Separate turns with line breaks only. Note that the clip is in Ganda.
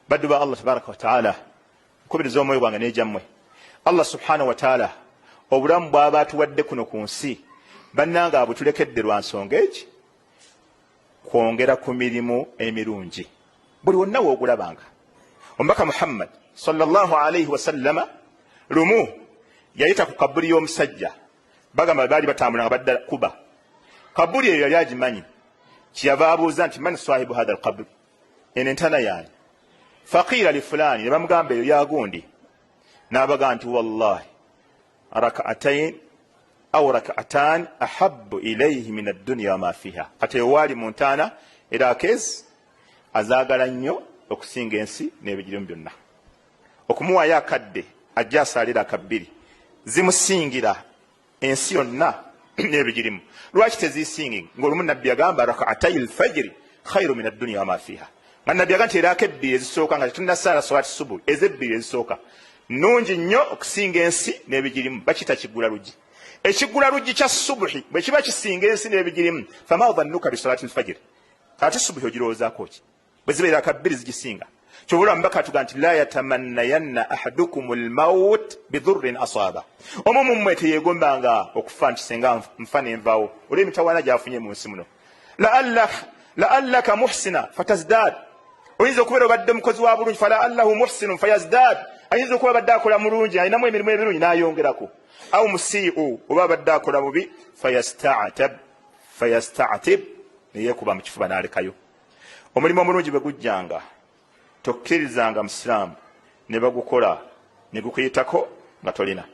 baddu ba Allah tabaraka wa taala kubiriza omwoyo gwange n'ejammwe Allah subhanahu wa taala obulamu bw'aba atuwadde kuno ku nsi bannanga abutulekedde lwa nsonga eki kwongera ku mirimu emirungi buli wonna woogulabanga omubaka Muhammad sallallahu alayhi wasallama lumu yayita ku kabuli y'omusajja bagamba baali batambula nga badda Kuba kabuli eyo yali agimanyi kyeyava abuuza nti man sahibu hadha alqabr eno entana yaani faqila li fulani ne bamugamba eyo yagundi n'abaga nti wallahi rak'atayn aw rak'atan ahabbu ilayhi min ad-dunya wa ma fiha kati ewaali mu ntaana era akeezi azaagala nnyo okusinga ensi n'ebigirimu byonna okumuwaayo akadde ajja asaalira akabbiri zimusingira ensi yonna n'ebigirimu lwaki tezisingi ng'olumu nabbi agamba rak'atay al-fajri khayru min ad-dunya wa ma fiha nga nabbi agamba nti eraako ebbiri ezisooka nga tetunnasaala salati subuhi ez'ebbiri ezisooka nungi nnyo okusinga ensi n'ebigirimu bakita kiggula luggi ekiggula luggi kya subuhi bwe kiba kisinga ensi n'ebigirimu fama dhannuka bisalati al-fajri ate subuhi ogirowoozaako ki bwe zibeera akabbiri zigisinga kyobula mubaka tuga nti la yatamannayanna ahadukum almaut bidhurrin asaba omu mummwe teyeegombanga okufa nti senga nfa nenvaawo olw'emitawaana gyafunye mu nsi muno laallaka muhsina fatazdad oyinza okubeera obadde mukozi wa bulungi falaallahu muhsinun fayazdad ayinza okuba abadde akola mulungi alinamu emirimu ebirungi n'ayongerako aw musii'u oba abadde akola mubi fayastatib neyeekuba mu kifuba n'alekayo omulimu omulungi bwe gujjanga tokkirizanga musiraamu ne bagukola ne gukuyitako nga tolina